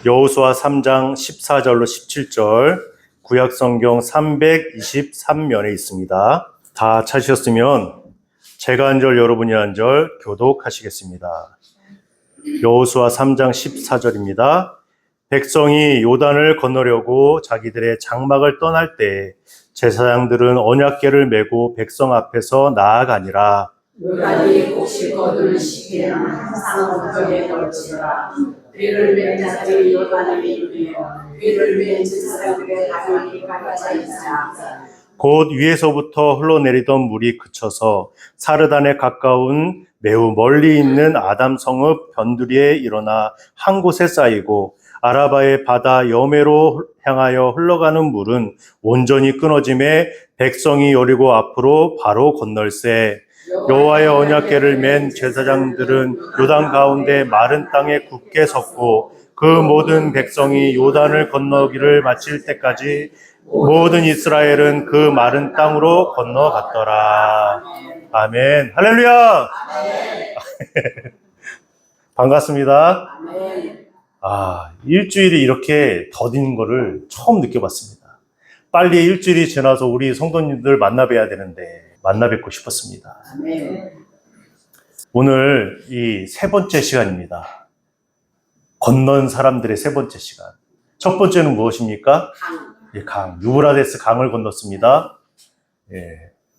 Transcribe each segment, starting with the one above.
여호수아 3장 14절로 17절, 구약성경 323면에 있습니다. 다 찾으셨으면 제가 한 절 여러분이 한 절 교독하시겠습니다. 여호수아 3장 14절입니다. 백성이 요단을 건너려고 자기들의 장막을 떠날 때 제사장들은 언약궤를 메고 백성 앞에서 나아가니라. 요단이 혹시 거두는 시기에는 항상 엉덩이에 걸치라. 귀를 맨 자들이 요단을 이루며 귀를 맨 제사장들의 가족이 가까이 있자. 곧 위에서부터 흘러내리던 물이 그쳐서 사르단에 가까운 매우 멀리 있는 아담 성읍 변두리에 일어나 한 곳에 쌓이고 아라바의 바다 여매로 향하여 흘러가는 물은 온전히 끊어짐에 백성이 여리고 앞으로 바로 건널세. 여호와의 언약궤를 맨 제사장들은 요단 가운데 마른 땅에 굳게 섰고 그 모든 백성이 요단을 건너기를 마칠 때까지 모든 이스라엘은 그 마른 땅으로 건너갔더라. 아멘. 할렐루야. 반갑습니다. 일주일이 이렇게 더디는 거를 처음 느껴봤습니다. 빨리 일주일이 지나서 우리 성도님들 만나 뵈야 되는데 만나 뵙고 싶었습니다. 오늘 이 세 번째 시간입니다. 건넌 사람들의 세 번째 시간. 첫 번째는 무엇입니까? 강. 유브라데스 강을 건넜습니다.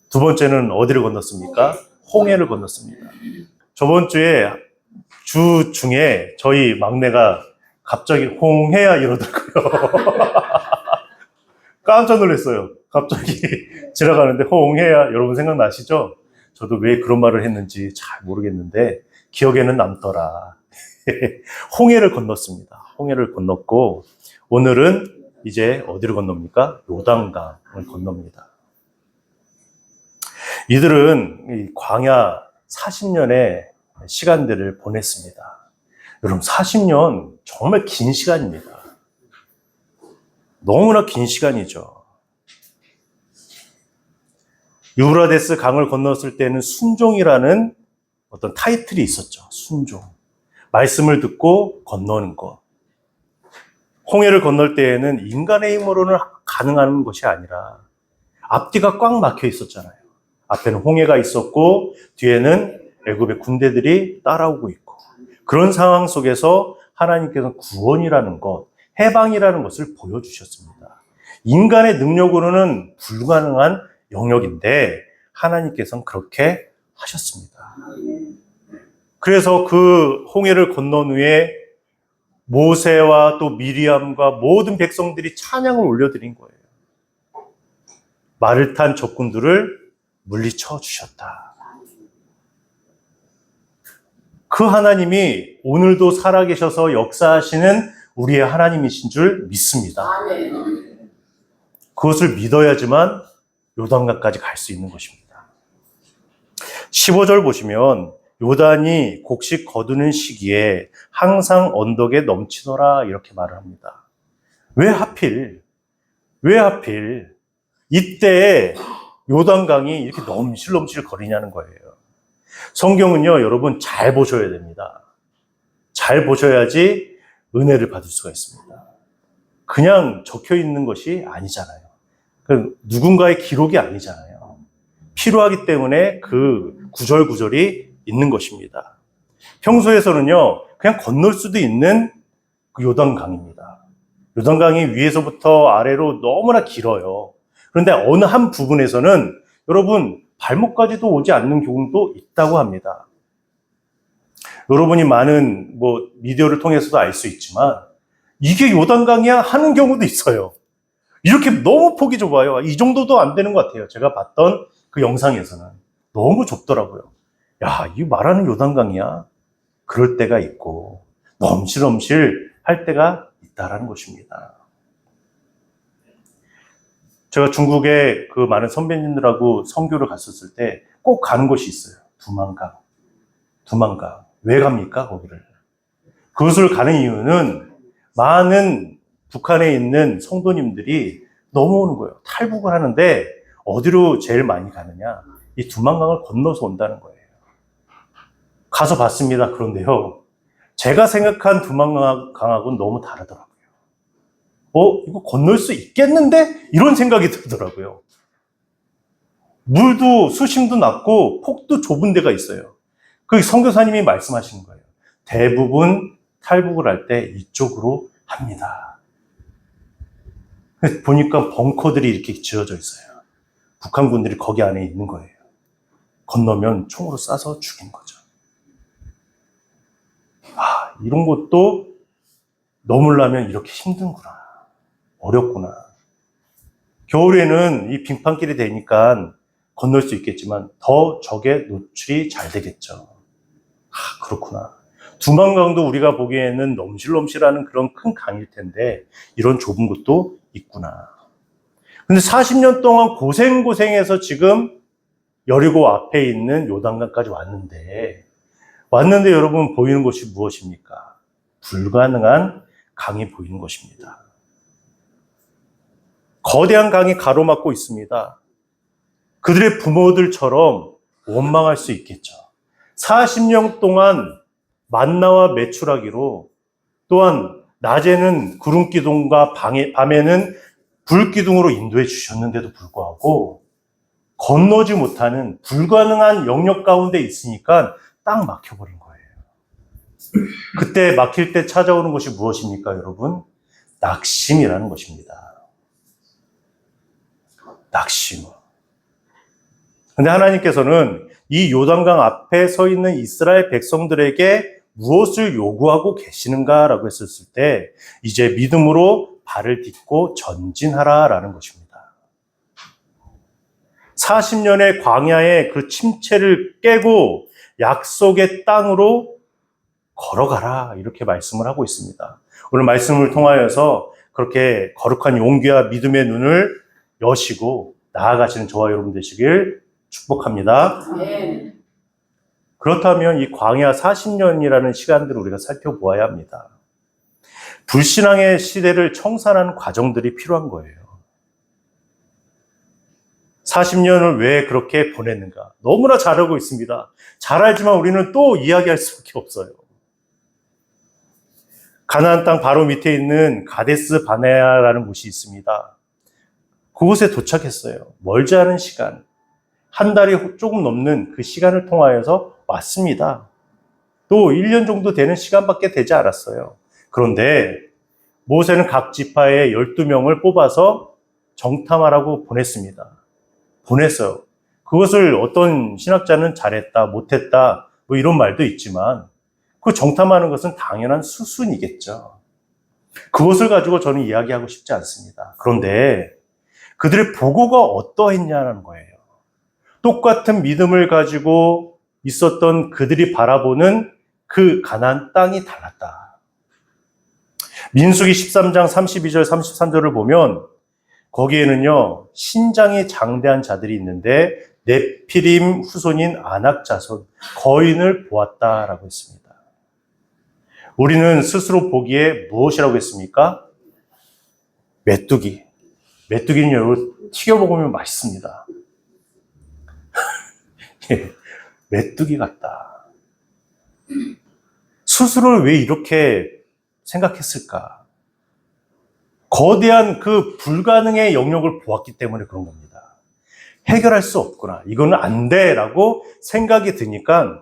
두 번째는 어디를 건넜습니까? 홍해를 건넜습니다. 저번 주에 주 중에 저희 막내가 갑자기 홍해야 이러더라고요. 깜짝 놀랐어요. 갑자기 지나가는데 홍해야. 여러분 생각나시죠? 저도 왜 그런 말을 했는지 잘 모르겠는데 기억에는 남더라. 홍해를 건넜습니다. 홍해를 건넜고 오늘은 이제 어디를 건넙니까? 요단강을 건넙니다. 이들은 이 광야 40년의 시간들을 보냈습니다. 여러분 40년 정말 긴 시간입니다. 너무나 긴 시간이죠. 유브라데스 강을 건넜을 때는 순종이라는 어떤 타이틀이 있었죠. 순종. 말씀을 듣고 건너는 것. 홍해를 건널 때에는 인간의 힘으로는 가능한 것이 아니라 앞뒤가 꽉 막혀 있었잖아요. 앞에는 홍해가 있었고 뒤에는 애굽의 군대들이 따라오고 있고 그런 상황 속에서 하나님께서 구원이라는 것, 해방이라는 것을 보여주셨습니다. 인간의 능력으로는 불가능한 영역인데 하나님께서는 그렇게 하셨습니다. 그래서 그 홍해를 건넌 후에 모세와 또 미리암과 모든 백성들이 찬양을 올려드린 거예요. 말을 탄 적군들을 물리쳐 주셨다. 그 하나님이 오늘도 살아계셔서 역사하시는 우리의 하나님이신 줄 믿습니다. 그것을 믿어야지만 요단강까지 갈 수 있는 것입니다. 15절 보시면 요단이 곡식 거두는 시기에 항상 언덕에 넘치더라 이렇게 말을 합니다. 왜 하필 이때 요단강이 이렇게 넘실넘실 거리냐는 거예요. 성경은요 여러분 잘 보셔야 됩니다. 잘 보셔야지 은혜를 받을 수가 있습니다. 그냥 적혀 있는 것이 아니잖아요. 누군가의 기록이 아니잖아요. 필요하기 때문에 그 구절구절이 있는 것입니다. 평소에서는요 그냥 건널 수도 있는 그 요단강입니다. 요단강이 위에서부터 아래로 너무나 길어요. 그런데 어느 한 부분에서는 여러분 발목까지도 오지 않는 경우도 있다고 합니다. 여러분이 많은 미디어를 통해서도 알 수 있지만 이게 요단강이야 하는 경우도 있어요. 이렇게 너무 폭이 좁아요. 이 정도도 안 되는 것 같아요. 제가 봤던 그 영상에서는 너무 좁더라고요. 야, 이 말하는 요단강이야? 그럴 때가 있고 넘실넘실 할 때가 있다라는 것입니다. 제가 중국에 그 많은 선배님들하고 선교를 갔었을 때 꼭 가는 곳이 있어요. 두만강. 왜 갑니까? 거기를. 그것을 가는 이유는 많은 북한에 있는 성도님들이 넘어오는 거예요. 탈북을 하는데 어디로 제일 많이 가느냐? 이 두만강을 건너서 온다는 거예요. 가서 봤습니다. 그런데요. 제가 생각한 두만강하고는 너무 다르더라고요. 이거 건널 수 있겠는데? 이런 생각이 들더라고요. 물도 수심도 낮고 폭도 좁은 데가 있어요. 그 선교사님이 말씀하시는 거예요. 대부분 탈북을 할 때 이쪽으로 합니다. 보니까 벙커들이 이렇게 지어져 있어요. 북한군들이 거기 안에 있는 거예요. 건너면 총으로 쏴서 죽인 거죠. 이런 것도 넘으려면 이렇게 힘든구나. 어렵구나. 겨울에는 이 빙판길이 되니까 건널 수 있겠지만 더 적의 노출이 잘 되겠죠. 그렇구나. 두만강도 우리가 보기에는 넘실넘실하는 그런 큰 강일 텐데 이런 좁은 곳도 있구나. 근데 40년 동안 고생해서 지금 여리고 앞에 있는 요단강까지 왔는데 여러분 보이는 것이 무엇입니까? 불가능한 강이 보이는 것입니다. 거대한 강이 가로막고 있습니다. 그들의 부모들처럼 원망할 수 있겠죠. 40년 동안 만나와 매출하기로, 또한 낮에는 구름기둥과 밤에는 불기둥으로 인도해 주셨는데도 불구하고 건너지 못하는 불가능한 영역 가운데 있으니까 딱 막혀버린 거예요. 그때 막힐 때 찾아오는 것이 무엇입니까, 여러분? 낙심이라는 것입니다. 낙심. 근데 하나님께서는 이 요단강 앞에 서 있는 이스라엘 백성들에게 무엇을 요구하고 계시는가라고 했었을 때 이제 믿음으로 발을 딛고 전진하라라는 것입니다. 40년의 광야의 그 침체를 깨고 약속의 땅으로 걸어가라, 이렇게 말씀을 하고 있습니다. 오늘 말씀을 통하여서 그렇게 거룩한 용기와 믿음의 눈을 여시고 나아가시는 저와 여러분 되시길 축복합니다. 네. 그렇다면 이 광야 40년이라는 시간들을 우리가 살펴보아야 합니다. 불신앙의 시대를 청산하는 과정들이 필요한 거예요. 40년을 왜 그렇게 보냈는가? 너무나 잘 알고 있습니다. 잘 알지만 우리는 또 이야기할 수밖에 없어요. 가나안 땅 바로 밑에 있는 가데스 바네아라는 곳이 있습니다. 그곳에 도착했어요. 멀지 않은 시간, 한 달이 조금 넘는 그 시간을 통하여서 왔습니다. 또 1년 정도 되는 시간밖에 되지 않았어요. 그런데 모세는 각 지파의 12명을 뽑아서 정탐하라고 보냈어요. 그것을 어떤 신학자는 잘했다, 못했다, 뭐 이런 말도 있지만 그 정탐하는 것은 당연한 수순이겠죠. 그것을 가지고 저는 이야기하고 싶지 않습니다. 그런데 그들의 보고가 어떠했냐는 거예요. 똑같은 믿음을 가지고 있었던 그들이 바라보는 그 가나안 땅이 달랐다. 민수기 13장 32절 33절을 보면 거기에는요, 신장이 장대한 자들이 있는데 네피림 후손인 아낙 자손 거인을 보았다라고 했습니다. 우리는 스스로 보기에 무엇이라고 했습니까? 메뚜기. 메뚜기는 여러분 튀겨 먹으면 맛있습니다. 메뚜기 같다. 스스로를 왜 이렇게 생각했을까? 거대한 그 불가능의 영역을 보았기 때문에 그런 겁니다. 해결할 수 없구나, 이거는 안 돼라고 생각이 드니까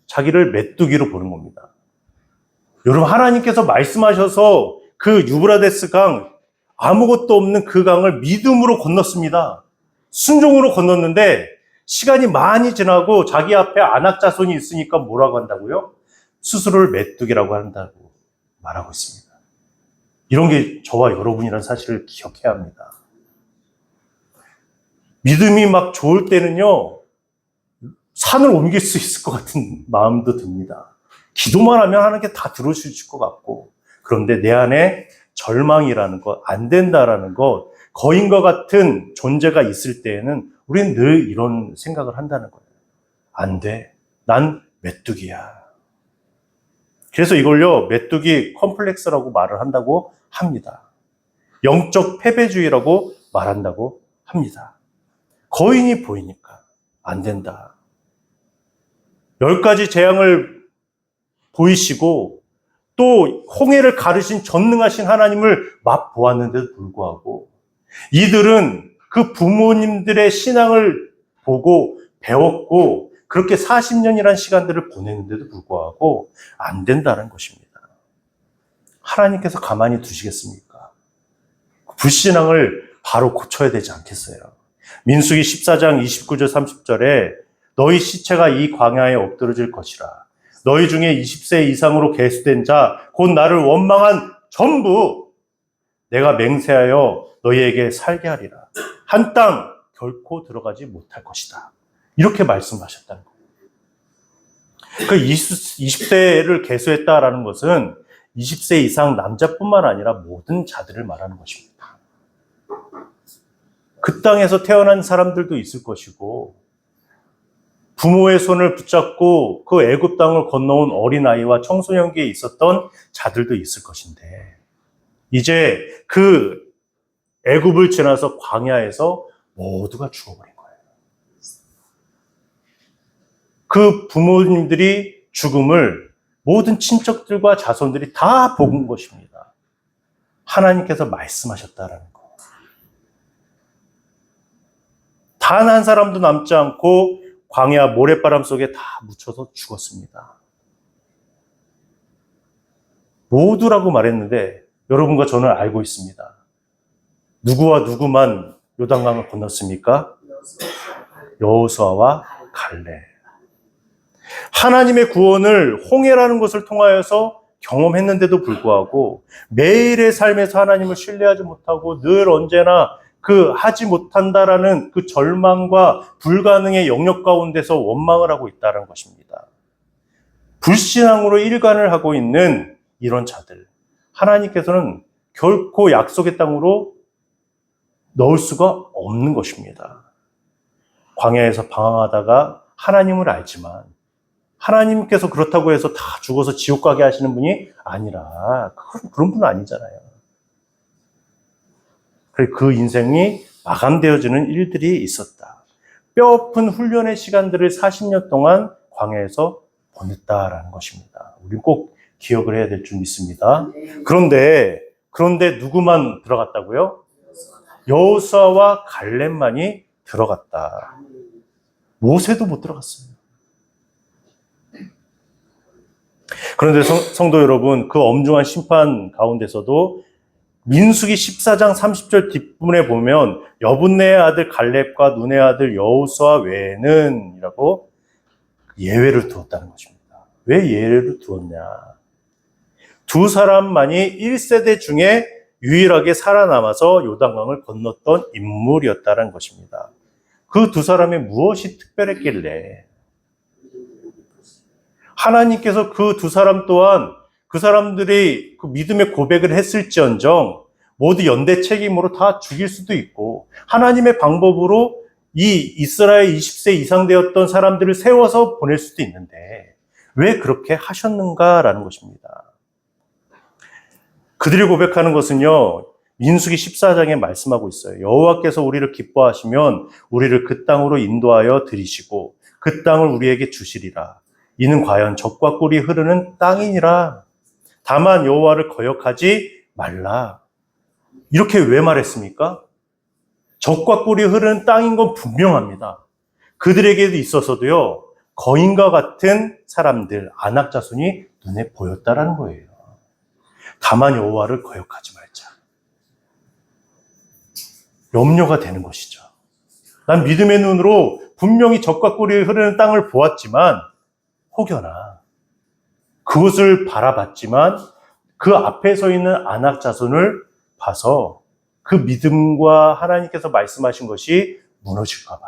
자기를 메뚜기로 보는 겁니다. 여러분, 하나님께서 말씀하셔서 그 유브라데스 강, 아무것도 없는 그 강을 믿음으로 건넜습니다. 순종으로 건넜는데 시간이 많이 지나고 자기 앞에 아낙 자손이 있으니까 뭐라고 한다고요? 스스로를 메뚜기라고 한다고 말하고 있습니다. 이런 게 저와 여러분이라는 사실을 기억해야 합니다. 믿음이 막 좋을 때는요, 산을 옮길 수 있을 것 같은 마음도 듭니다. 기도만 하면 하나님께 다 들어주실 것 같고, 그런데 내 안에 절망이라는 것, 안 된다라는 것, 거인과 같은 존재가 있을 때에는 우리는 늘 이런 생각을 한다는 거예요. 안 돼. 난 메뚜기야. 그래서 이걸요, 메뚜기 컴플렉스라고 말을 한다고 합니다. 영적 패배주의라고 말한다고 합니다. 거인이 보이니까 안 된다. 10가지 재앙을 보이시고 또 홍해를 가르신 전능하신 하나님을 맛보았는데도 불구하고 이들은 그 부모님들의 신앙을 보고 배웠고 그렇게 40년이라는 시간들을 보냈는데도 불구하고 안 된다는 것입니다. 하나님께서 가만히 두시겠습니까? 불신앙을 바로 고쳐야 되지 않겠어요? 민수기 14장 29절 30절에 너희 시체가 이 광야에 엎드러질 것이라. 너희 중에 20세 이상으로 계수된 자, 곧 나를 원망한 전부 내가 맹세하여 너희에게 살게 하리라. 한 땅 결코 들어가지 못할 것이다. 이렇게 말씀하셨다는 거예요. 그 20세를 계수했다라는 것은 20세 이상 남자뿐만 아니라 모든 자들을 말하는 것입니다. 그 땅에서 태어난 사람들도 있을 것이고 부모의 손을 붙잡고 그 애굽 땅을 건너온 어린아이와 청소년기에 있었던 자들도 있을 것인데 이제 그 애굽을 지나서 광야에서 모두가 죽어버린 거예요. 그 부모님들이 죽음을 모든 친척들과 자손들이 다 본 것입니다. 하나님께서 말씀하셨다라는 거. 단 한 사람도 남지 않고 광야 모래바람 속에 다 묻혀서 죽었습니다. 모두라고 말했는데 여러분과 저는 알고 있습니다. 누구와 누구만 요단강을 건넜습니까? 여호수아와 갈렙. 하나님의 구원을 홍해라는 것을 통하여서 경험했는데도 불구하고 매일의 삶에서 하나님을 신뢰하지 못하고 늘 언제나 하지 못한다라는 그 절망과 불가능의 영역 가운데서 원망을 하고 있다는 것입니다. 불신앙으로 일관을 하고 있는 이런 자들, 하나님께서는 결코 약속의 땅으로 넣을 수가 없는 것입니다. 광야에서 방황하다가 하나님을 알지만 하나님께서 그렇다고 해서 다 죽어서 지옥 가게 하시는 분이 아니라 그런 분은 아니잖아요. 그 인생이 마감되어지는 일들이 있었다. 뼈아픈 훈련의 시간들을 40년 동안 광야에서 보냈다라는 것입니다. 우리는 꼭 기억을 해야 될 줄 믿습니다. 그런데 누구만 들어갔다고요? 여호수아와 갈렙만이 들어갔다. 모세도 못 들어갔어요. 그런데 성도 여러분, 그 엄중한 심판 가운데서도 민수기 14장 30절 뒷부분에 보면 여분네의 아들 갈렙과 눈의 아들 여호수아 외에는 이라고 예외를 두었다는 것입니다. 왜 예외를 두었냐? 두 사람만이 1세대 중에 유일하게 살아남아서 요단강을 건넜던 인물이었다는 것입니다. 그 두 사람이 무엇이 특별했길래 하나님께서 그 두 사람 또한 그 사람들이 그 믿음의 고백을 했을지언정 모두 연대 책임으로 다 죽일 수도 있고 하나님의 방법으로 이 이스라엘 20세 이상 되었던 사람들을 세워서 보낼 수도 있는데 왜 그렇게 하셨는가라는 것입니다. 그들이 고백하는 것은요, 민수기 14장에 말씀하고 있어요. 여호와께서 우리를 기뻐하시면 우리를 그 땅으로 인도하여 들이시고 그 땅을 우리에게 주시리라. 이는 과연 젖과 꿀이 흐르는 땅이니라. 다만 여호와를 거역하지 말라. 이렇게 왜 말했습니까? 젖과 꿀이 흐르는 땅인 건 분명합니다. 그들에게도 있어서도요, 거인과 같은 사람들, 안악 자손이 눈에 보였다라는 거예요. 다만 여호와를 거역하지 말자. 염려가 되는 것이죠. 난 믿음의 눈으로 분명히 젖과 꿀이 흐르는 땅을 보았지만 혹여나 그것을 바라봤지만 그 앞에 서 있는 안악 자손을 봐서 그 믿음과 하나님께서 말씀하신 것이 무너질까 봐.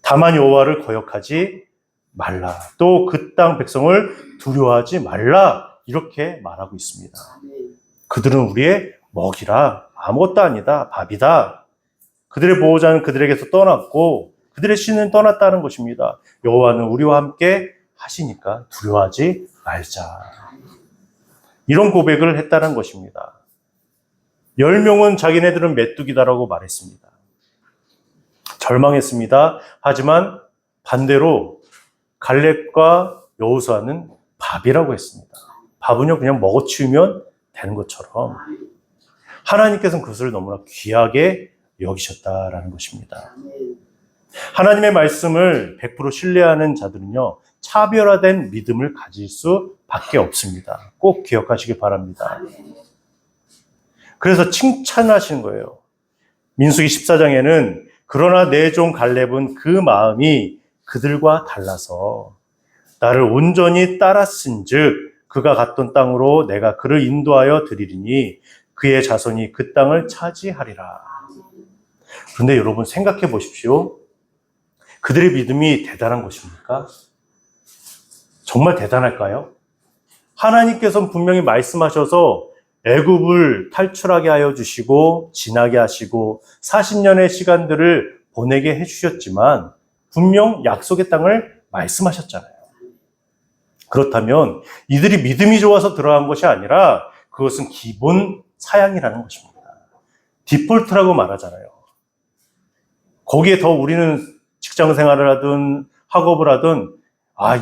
다만 여호와를 거역하지 말라. 또 그 땅 백성을 두려워하지 말라. 이렇게 말하고 있습니다. 그들은 우리의 먹이라. 아무것도 아니다. 밥이다. 그들의 보호자는 그들에게서 떠났고 그들의 신은 떠났다는 것입니다. 여호와는 우리와 함께 하시니까 두려워하지 말자. 이런 고백을 했다는 것입니다. 10명은 자기네들은 메뚜기다라고 말했습니다. 절망했습니다. 하지만 반대로 갈렙과 여호수아는 밥이라고 했습니다. 밥은요, 그냥 먹어치우면 되는 것처럼 하나님께서는 그것을 너무나 귀하게 여기셨다라는 것입니다. 하나님의 말씀을 100% 신뢰하는 자들은요, 차별화된 믿음을 가질 수밖에 없습니다. 꼭 기억하시기 바랍니다. 그래서 칭찬하시는 거예요. 민수기 14장에는 그러나 내 종 갈렙은 그 마음이 그들과 달라서 나를 온전히 따랐은즉 그가 갔던 땅으로 내가 그를 인도하여 드리리니 그의 자손이 그 땅을 차지하리라. 그런데 여러분 생각해 보십시오. 그들의 믿음이 대단한 것입니까? 정말 대단할까요? 하나님께서는 분명히 말씀하셔서 애굽을 탈출하게 하여 주시고 지나게 하시고 40년의 시간들을 보내게 해주셨지만 분명 약속의 땅을 말씀하셨잖아요. 그렇다면 이들이 믿음이 좋아서 들어간 것이 아니라 그것은 기본 사양이라는 것입니다. 디폴트라고 말하잖아요. 거기에 더 우리는 직장 생활을 하든 학업을 하든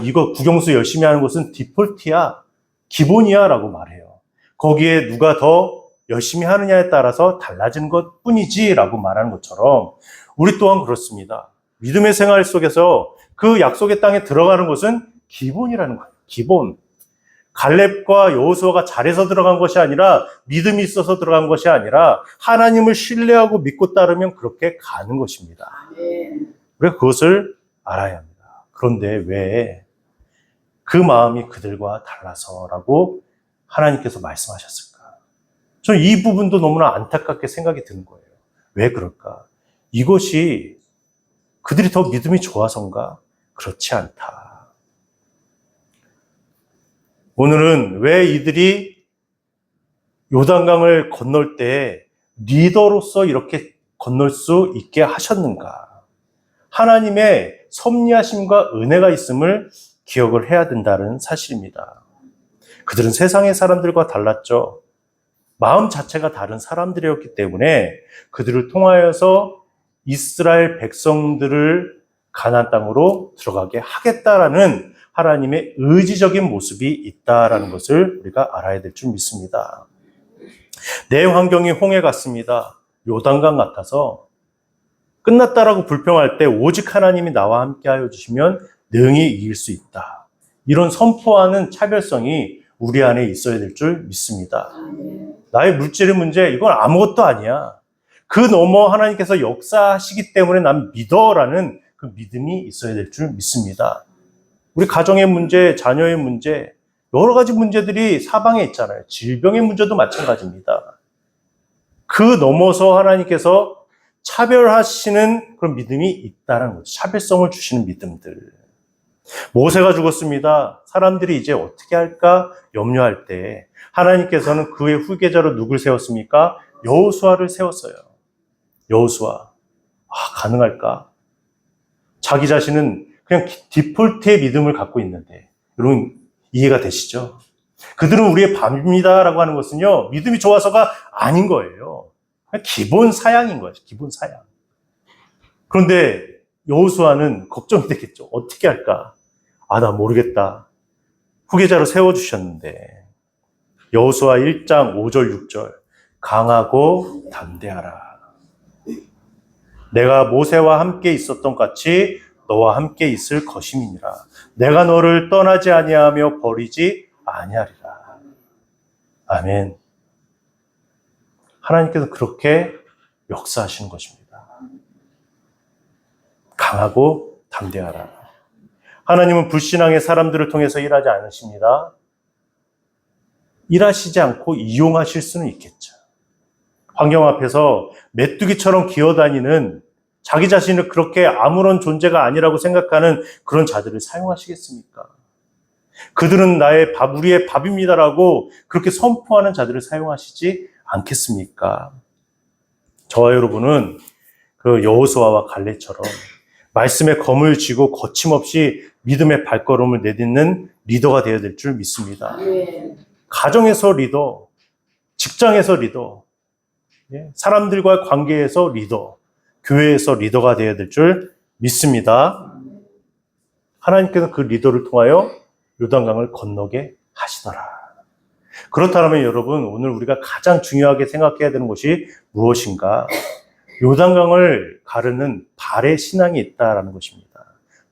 이거 국영수 열심히 하는 것은 디폴트야, 기본이야 라고 말해요. 거기에 누가 더 열심히 하느냐에 따라서 달라지는 것 뿐이지 라고 말하는 것처럼 우리 또한 그렇습니다. 믿음의 생활 속에서 그 약속의 땅에 들어가는 것은 기본이라는 거예요. 기본. 갈렙과 여호수아가 잘해서 들어간 것이 아니라 믿음이 있어서 들어간 것이 아니라 하나님을 신뢰하고 믿고 따르면 그렇게 가는 것입니다. 우리가 그것을 알아야 합니다. 그런데 왜 그 마음이 그들과 달라서라고 하나님께서 말씀하셨을까? 저는 이 부분도 너무나 안타깝게 생각이 드는 거예요. 왜 그럴까? 이것이 그들이 더 믿음이 좋아서인가? 그렇지 않다. 오늘은 왜 이들이 요단강을 건널 때 리더로서 이렇게 건널 수 있게 하셨는가? 하나님의 섭리하심과 은혜가 있음을 기억을 해야 된다는 사실입니다. 그들은 세상의 사람들과 달랐죠. 마음 자체가 다른 사람들이었기 때문에 그들을 통하여서 이스라엘 백성들을 가나안 땅으로 들어가게 하겠다라는 하나님의 의지적인 모습이 있다라는 것을 우리가 알아야 될 줄 믿습니다. 내 환경이 홍해 같습니다. 요단강 같아서 끝났다라고 불평할 때 오직 하나님이 나와 함께하여 주시면 능히 이길 수 있다. 이런 선포하는 차별성이 우리 안에 있어야 될 줄 믿습니다. 나의 물질의 문제, 이건 아무것도 아니야. 그 너머 하나님께서 역사하시기 때문에 난 믿어라는 그 믿음이 있어야 될 줄 믿습니다. 우리 가정의 문제, 자녀의 문제, 여러 가지 문제들이 사방에 있잖아요. 질병의 문제도 마찬가지입니다. 그 넘어서 하나님께서 차별하시는 그런 믿음이 있다는 거죠. 차별성을 주시는 믿음들. 모세가 죽었습니다. 사람들이 이제 어떻게 할까 염려할 때 하나님께서는 그의 후계자로 누굴 세웠습니까? 여호수아를 세웠어요. 여호수아. 가능할까? 자기 자신은 그냥 디폴트의 믿음을 갖고 있는데 여러분 이해가 되시죠? 그들은 우리의 밥입니다라고 하는 것은요 믿음이 좋아서가 아닌 거예요. 그냥 기본 사양인 거죠. 기본 사양. 그런데 여호수아는 걱정이 되겠죠. 어떻게 할까? 나 모르겠다. 후계자로 세워주셨는데 여호수아 1장 5절 6절 강하고 담대하라. 내가 모세와 함께 있었던 같이 너와 함께 있을 것임이니라. 내가 너를 떠나지 아니하며 버리지 아니하리라. 아멘. 하나님께서 그렇게 역사하시는 것입니다. 강하고 담대하라. 하나님은 불신앙의 사람들을 통해서 일하지 않으십니다. 일하시지 않고 이용하실 수는 있겠죠. 환경 앞에서 메뚜기처럼 기어다니는 자기 자신을 그렇게 아무런 존재가 아니라고 생각하는 그런 자들을 사용하시겠습니까? 그들은 나의 밥, 우리의 밥입니다라고 그렇게 선포하는 자들을 사용하시지 않겠습니까? 저와 여러분은 그 여호수아와 갈렙처럼 말씀의 검을 쥐고 거침없이 믿음의 발걸음을 내딛는 리더가 되어야 될 줄 믿습니다. 가정에서 리더, 직장에서 리더, 사람들과의 관계에서 리더, 교회에서 리더가 되어야 될 줄 믿습니다. 하나님께서 그 리더를 통하여 요단강을 건너게 하시더라. 그렇다면 여러분, 오늘 우리가 가장 중요하게 생각해야 되는 것이 무엇인가? 요단강을 가르는 발의 신앙이 있다라는 것입니다.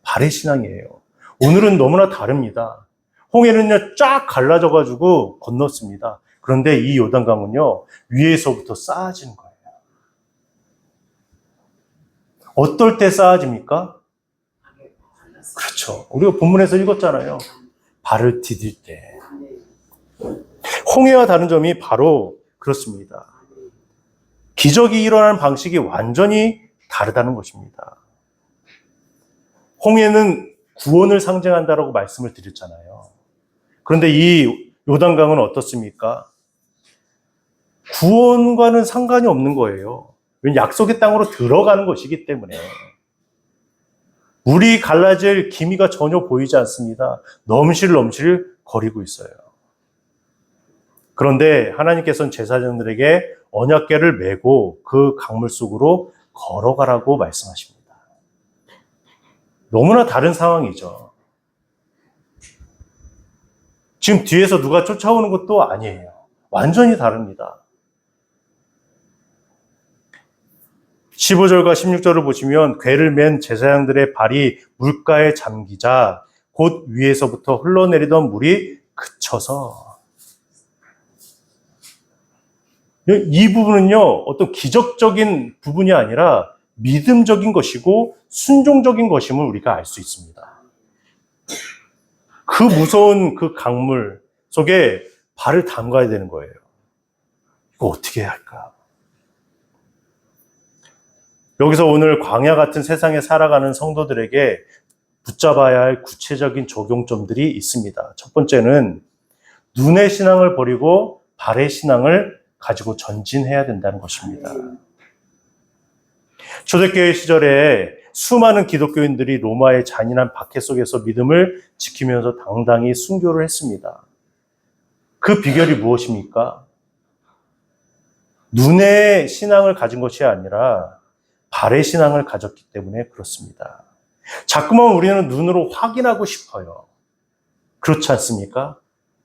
발의 신앙이에요. 오늘은 너무나 다릅니다. 홍해는요, 쫙 갈라져가지고 건넜습니다. 그런데 이 요단강은요, 위에서부터 쌓아지는 거예요. 어떨 때 쌓아집니까? 그렇죠. 우리가 본문에서 읽었잖아요. 발을 디딜 때. 홍해와 다른 점이 바로 그렇습니다. 기적이 일어나는 방식이 완전히 다르다는 것입니다. 홍해는 구원을 상징한다라고 말씀을 드렸잖아요. 그런데 이 요단강은 어떻습니까? 구원과는 상관이 없는 거예요. 왜냐하면 약속의 땅으로 들어가는 것이기 때문에. 물이 갈라질 기미가 전혀 보이지 않습니다. 넘실넘실 거리고 있어요. 그런데 하나님께서는 제사장들에게 언약궤를 메고 그 강물 속으로 걸어가라고 말씀하십니다. 너무나 다른 상황이죠. 지금 뒤에서 누가 쫓아오는 것도 아니에요. 완전히 다릅니다. 15절과 16절을 보시면 궤를 맨 제사장들의 발이 물가에 잠기자 곧 위에서부터 흘러내리던 물이 그쳐서, 이 부분은요, 어떤 기적적인 부분이 아니라 믿음적인 것이고 순종적인 것임을 우리가 알 수 있습니다. 그 무서운 그 강물 속에 발을 담가야 되는 거예요. 이거 어떻게 해야 할까? 여기서 오늘 광야 같은 세상에 살아가는 성도들에게 붙잡아야 할 구체적인 적용점들이 있습니다. 첫 번째는 눈의 신앙을 버리고 발의 신앙을 가지고 전진해야 된다는 것입니다. 초대교회 시절에 수많은 기독교인들이 로마의 잔인한 박해 속에서 믿음을 지키면서 당당히 순교를 했습니다. 그 비결이 무엇입니까? 눈의 신앙을 가진 것이 아니라 발의 신앙을 가졌기 때문에 그렇습니다. 자꾸만 우리는 눈으로 확인하고 싶어요. 그렇지 않습니까?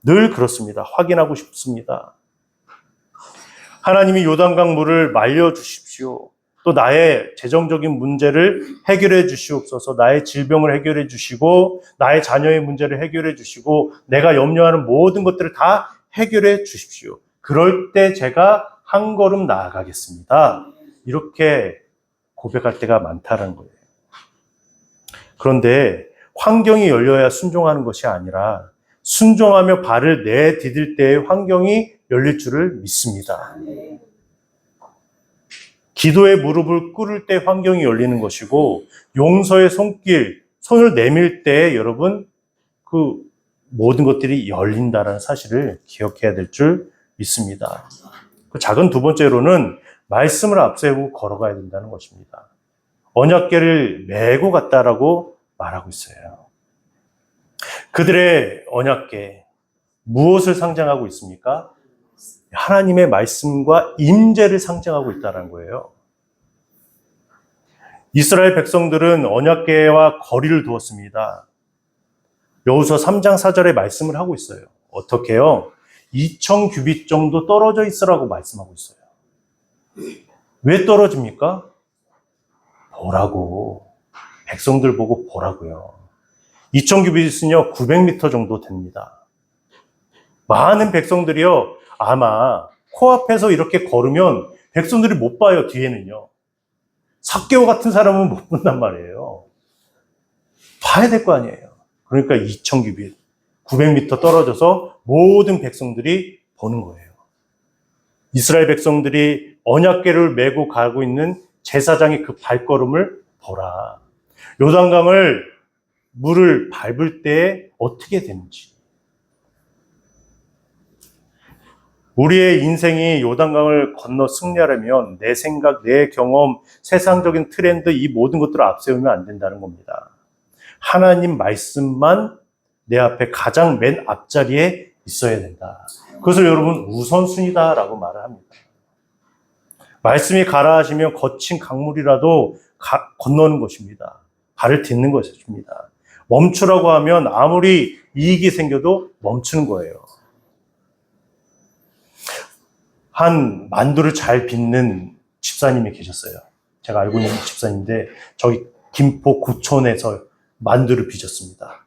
늘 그렇습니다. 확인하고 싶습니다. 하나님이 요단강 물을 말려주십시오. 또 나의 재정적인 문제를 해결해 주시옵소서. 나의 질병을 해결해 주시고 나의 자녀의 문제를 해결해 주시고 내가 염려하는 모든 것들을 다 해결해 주십시오. 그럴 때 제가 한 걸음 나아가겠습니다. 이렇게 고백할 때가 많다는 거예요. 그런데 환경이 열려야 순종하는 것이 아니라 순종하며 발을 내디딜 때의 환경이 열릴 줄을 믿습니다. 기도의 무릎을 꿇을 때 환경이 열리는 것이고 용서의 손을 내밀 때 여러분 그 모든 것들이 열린다는 사실을 기억해야 될 줄 믿습니다. 그 작은 두 번째로는 말씀을 앞세우고 걸어가야 된다는 것입니다. 언약궤를 메고 갔다라고 말하고 있어요. 그들의 언약궤 무엇을 상징하고 있습니까? 하나님의 말씀과 임재를 상징하고 있다는 거예요. 이스라엘 백성들은 언약궤와 거리를 두었습니다. 여호수아 3장 4절에 말씀을 하고 있어요. 어떻게요? 2000규빗 정도 떨어져 있으라고 말씀하고 있어요. 왜 떨어집니까? 보라고. 백성들 보고 보라고요. 2000규빗은요 900m 정도 됩니다. 많은 백성들이요 아마 코앞에서 이렇게 걸으면 백성들이 못 봐요. 뒤에는요. 삭개오 같은 사람은 못 본단 말이에요. 봐야 될 거 아니에요. 그러니까 2000규빗 900m 떨어져서 모든 백성들이 보는 거예요. 이스라엘 백성들이 언약궤를 메고 가고 있는 제사장의 그 발걸음을 보라. 요단강을 물을 밟을 때 어떻게 되는지. 우리의 인생이 요단강을 건너 승리하려면 내 생각, 내 경험, 세상적인 트렌드 이 모든 것들을 앞세우면 안 된다는 겁니다. 하나님 말씀만 내 앞에 가장 맨 앞자리에 있어야 된다. 그것을 여러분 우선순위다라고 말을 합니다. 말씀이 가라 하시면 거친 강물이라도 건너는 것입니다. 발을 딛는 것입니다. 멈추라고 하면 아무리 이익이 생겨도 멈추는 거예요. 한 만두를 잘 빚는 집사님이 계셨어요. 제가 알고 있는 집사님인데 저기 김포 구촌에서 만두를 빚었습니다.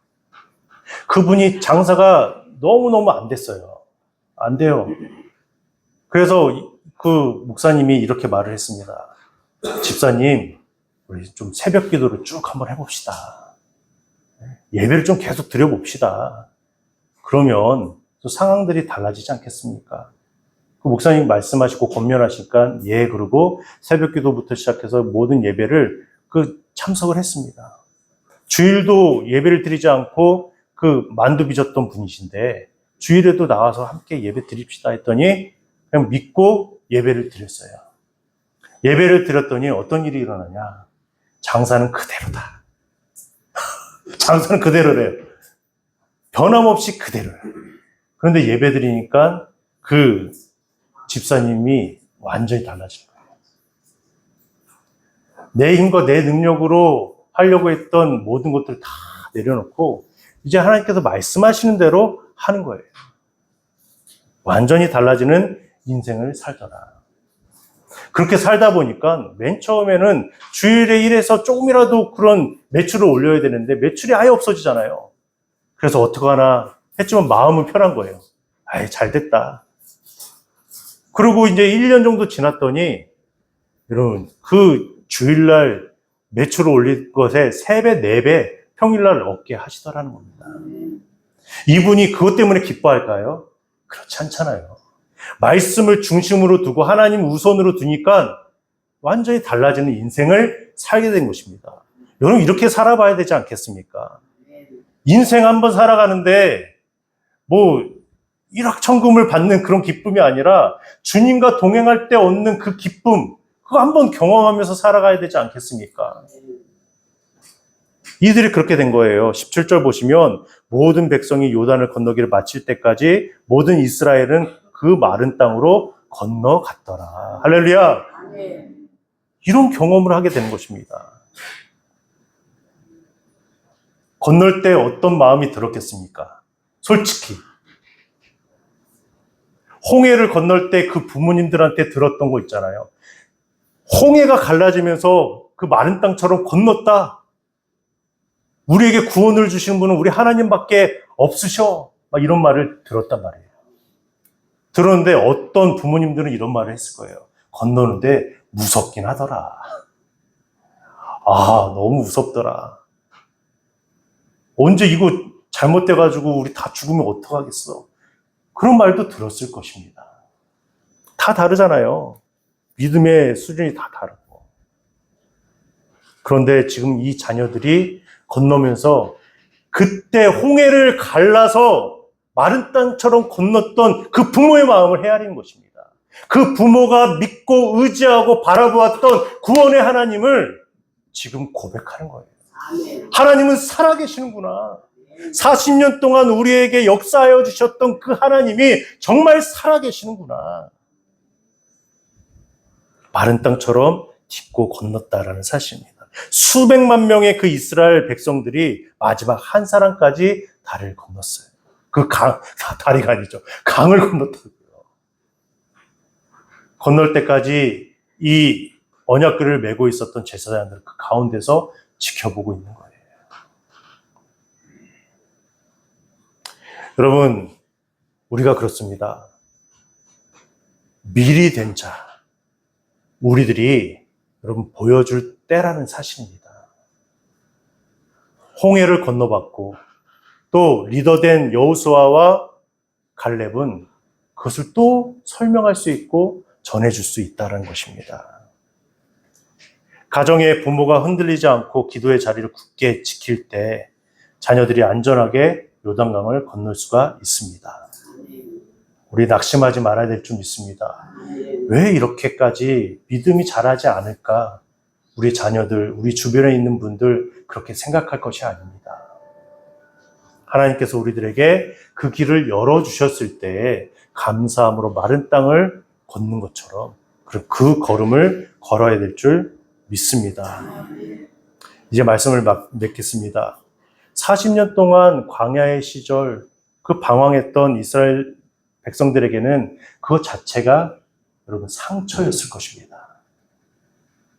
그분이 장사가 너무너무 안 됐어요. 안 돼요. 그래서 그 목사님이 이렇게 말을 했습니다. 집사님, 우리 좀 새벽 기도를 쭉 한번 해봅시다. 예배를 좀 계속 드려봅시다. 그러면 또 상황들이 달라지지 않겠습니까? 그 목사님 말씀하시고 권면하시니까 예, 그러고 새벽 기도부터 시작해서 모든 예배를 참석을 했습니다. 주일도 예배를 드리지 않고 그 만두 빚었던 분이신데 주일에도 나와서 함께 예배 드립시다 했더니 그냥 믿고 예배를 드렸어요. 예배를 드렸더니 어떤 일이 일어나냐? 장사는 그대로다. 장사는 그대로래요. 변함없이 그대로예요. 그런데 예배 드리니까 그 집사님이 완전히 달라진 거예요. 내 힘과 내 능력으로 하려고 했던 모든 것들을 다 내려놓고 이제 하나님께서 말씀하시는 대로 하는 거예요. 완전히 달라지는 인생을 살더라. 그렇게 살다 보니까 맨 처음에는 주일에 일해서 조금이라도 그런 매출을 올려야 되는데 매출이 아예 없어지잖아요. 그래서 어떡하나 했지만 마음은 편한 거예요. 아이, 잘 됐다. 그리고 이제 1년 정도 지났더니 여러분 그 주일날 매출을 올릴 것에 3배, 4배 평일날 얻게 하시더라는 겁니다. 이분이 그것 때문에 기뻐할까요? 그렇지 않잖아요. 말씀을 중심으로 두고 하나님 우선으로 두니까 완전히 달라지는 인생을 살게 된 것입니다. 여러분 이렇게 살아봐야 되지 않겠습니까? 인생 한번 살아가는데 뭐 일확천금을 받는 그런 기쁨이 아니라 주님과 동행할 때 얻는 그 기쁨, 그거 한번 경험하면서 살아가야 되지 않겠습니까? 이들이 그렇게 된 거예요. 17절 보시면 모든 백성이 요단을 건너기를 마칠 때까지 모든 이스라엘은 그 마른 땅으로 건너갔더라. 할렐루야! 이런 경험을 하게 되는 것입니다. 건널 때 어떤 마음이 들었겠습니까? 솔직히. 홍해를 건널 때 그 부모님들한테 들었던 거 있잖아요. 홍해가 갈라지면서 그 마른 땅처럼 건넜다. 우리에게 구원을 주시는 분은 우리 하나님밖에 없으셔. 막 이런 말을 들었단 말이에요. 들었는데 어떤 부모님들은 이런 말을 했을 거예요. 건너는데 무섭긴 하더라. 아, 너무 무섭더라. 언제 이거 잘못돼가지고 우리 다 죽으면 어떡하겠어. 그런 말도 들었을 것입니다. 다 다르잖아요. 믿음의 수준이 다 다르고. 그런데 지금 이 자녀들이 건너면서 그때 홍해를 갈라서 마른 땅처럼 건넜던 그 부모의 마음을 헤아리는 것입니다. 그 부모가 믿고 의지하고 바라보았던 구원의 하나님을 지금 고백하는 거예요. 하나님은 살아계시는구나. 40년 동안 우리에게 역사하여 주셨던 그 하나님이 정말 살아계시는구나. 마른 땅처럼 딛고 건넜다라는 사실입니다. 수백만 명의 그 이스라엘 백성들이 마지막 한 사람까지 다리를 건넜어요. 그 다리가 아니죠. 강을 건넜다고요. 건널 때까지 이 언약궤를 메고 있었던 제사장들 그 가운데서 지켜보고 있는 거예요. 여러분, 우리가 그렇습니다. 미리 된 자, 우리들이 여러분 보여줄 때라는 사실입니다. 홍해를 건너봤고 또 리더된 여호수아와 갈렙은 그것을 또 설명할 수 있고 전해줄 수 있다는 것입니다. 가정의 부모가 흔들리지 않고 기도의 자리를 굳게 지킬 때 자녀들이 안전하게 요단강을 건널 수가 있습니다. 우리 낙심하지 말아야 될 줄 믿습니다. 왜 이렇게까지 믿음이 자라지 않을까? 우리 자녀들, 우리 주변에 있는 분들 그렇게 생각할 것이 아닙니다. 하나님께서 우리들에게 그 길을 열어주셨을 때에 감사함으로 마른 땅을 걷는 것처럼 그 걸음을 걸어야 될 줄 믿습니다. 이제 말씀을 맺겠습니다. 40년 동안 광야의 시절 그 방황했던 이스라엘 백성들에게는 그것 자체가 여러분 상처였을 것입니다.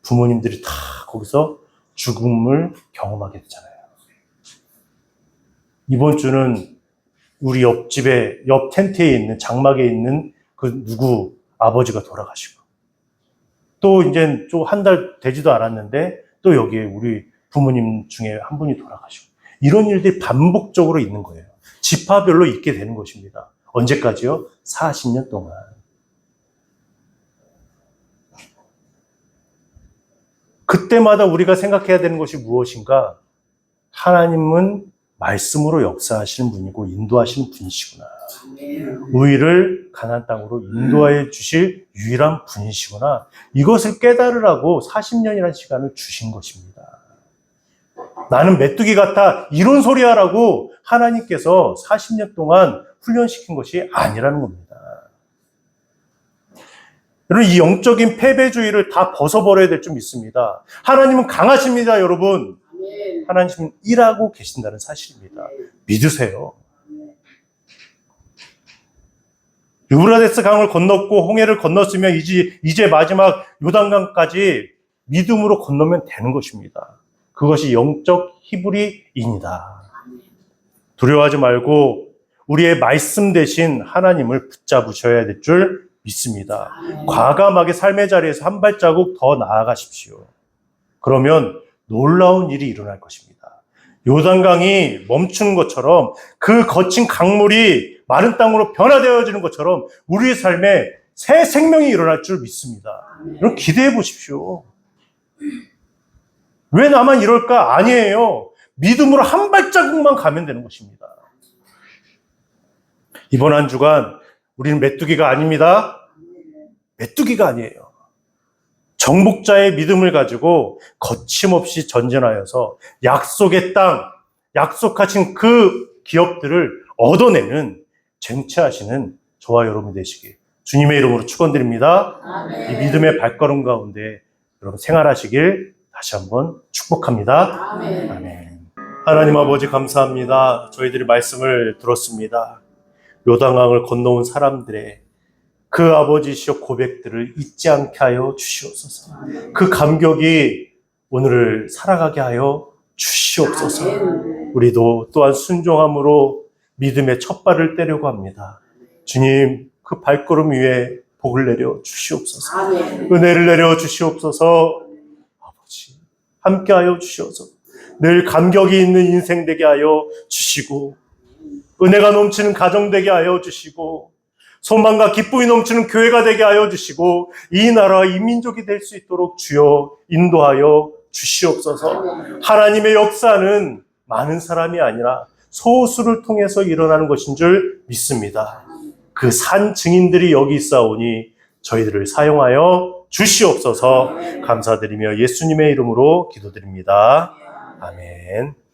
부모님들이 다 거기서 죽음을 경험하게 되잖아요. 이번 주는 우리 옆집에, 옆 텐트에 있는, 장막에 있는 그 누구 아버지가 돌아가시고, 또 이제 좀 한 달 되지도 않았는데 또 여기에 우리 부모님 중에 한 분이 돌아가시고, 이런 일들이 반복적으로 있는 거예요. 지파별로 있게 되는 것입니다. 언제까지요? 40년 동안. 그때마다 우리가 생각해야 되는 것이 무엇인가? 하나님은 말씀으로 역사하시는 분이고 인도하시는 분이시구나. 우리를 가나안 땅으로 인도하여 주실 유일한 분이시구나. 이것을 깨달으라고 40년이라는 시간을 주신 것입니다. 나는 메뚜기 같아 이런 소리 하라고 하나님께서 40년 동안 훈련시킨 것이 아니라는 겁니다. 여러분, 이 영적인 패배주의를 다 벗어버려야 될 줄 믿습니다. 하나님은 강하십니다, 여러분. 하나님은 일하고 계신다는 사실입니다. 믿으세요. 유브라데스 강을 건넜고 홍해를 건넜으면 이제 마지막 요단강까지 믿음으로 건너면 되는 것입니다. 그것이 영적 히브리인이다. 두려워하지 말고 우리의 말씀 대신 하나님을 붙잡으셔야 될 줄 믿습니다. 과감하게 삶의 자리에서 한 발자국 더 나아가십시오. 그러면 놀라운 일이 일어날 것입니다. 요단강이 멈추는 것처럼 그 거친 강물이 마른 땅으로 변화되어지는 것처럼 우리의 삶에 새 생명이 일어날 줄 믿습니다. 여러분 기대해 보십시오. 왜 나만 이럴까? 아니에요. 믿음으로 한 발자국만 가면 되는 것입니다. 이번 한 주간 우리는 메뚜기가 아닙니다. 메뚜기가 아니에요. 정복자의 믿음을 가지고 거침없이 전진하여서 약속의 땅, 약속하신 그 기업들을 얻어내는 쟁취하시는 저와 여러분 되시길 주님의 이름으로 축원드립니다. 이 믿음의 발걸음 가운데 여러분 생활하시길 다시 한번 축복합니다. 아멘. 하나님 아버지 감사합니다. 저희들이 말씀을 들었습니다. 요단강을 건너온 사람들의 그 아버지시여 고백들을 잊지 않게 하여 주시옵소서. 그 감격이 오늘을 살아가게 하여 주시옵소서. 우리도 또한 순종함으로 믿음의 첫 발을 떼려고 합니다. 주님, 그 발걸음 위에 복을 내려 주시옵소서. 은혜를 내려 주시옵소서. 아버지, 함께 하여 주시옵소서. 늘 감격이 있는 인생 되게 하여 주시고, 은혜가 넘치는 가정 되게 하여 주시고, 소망과 기쁨이 넘치는 교회가 되게 하여 주시고, 이 나라, 이 민족이 될 수 있도록 주여 인도하여 주시옵소서. 하나님의 역사는 많은 사람이 아니라 소수를 통해서 일어나는 것인 줄 믿습니다. 그 산 증인들이 여기 있사오니 저희들을 사용하여 주시옵소서. 감사드리며 예수님의 이름으로 기도드립니다. 아멘.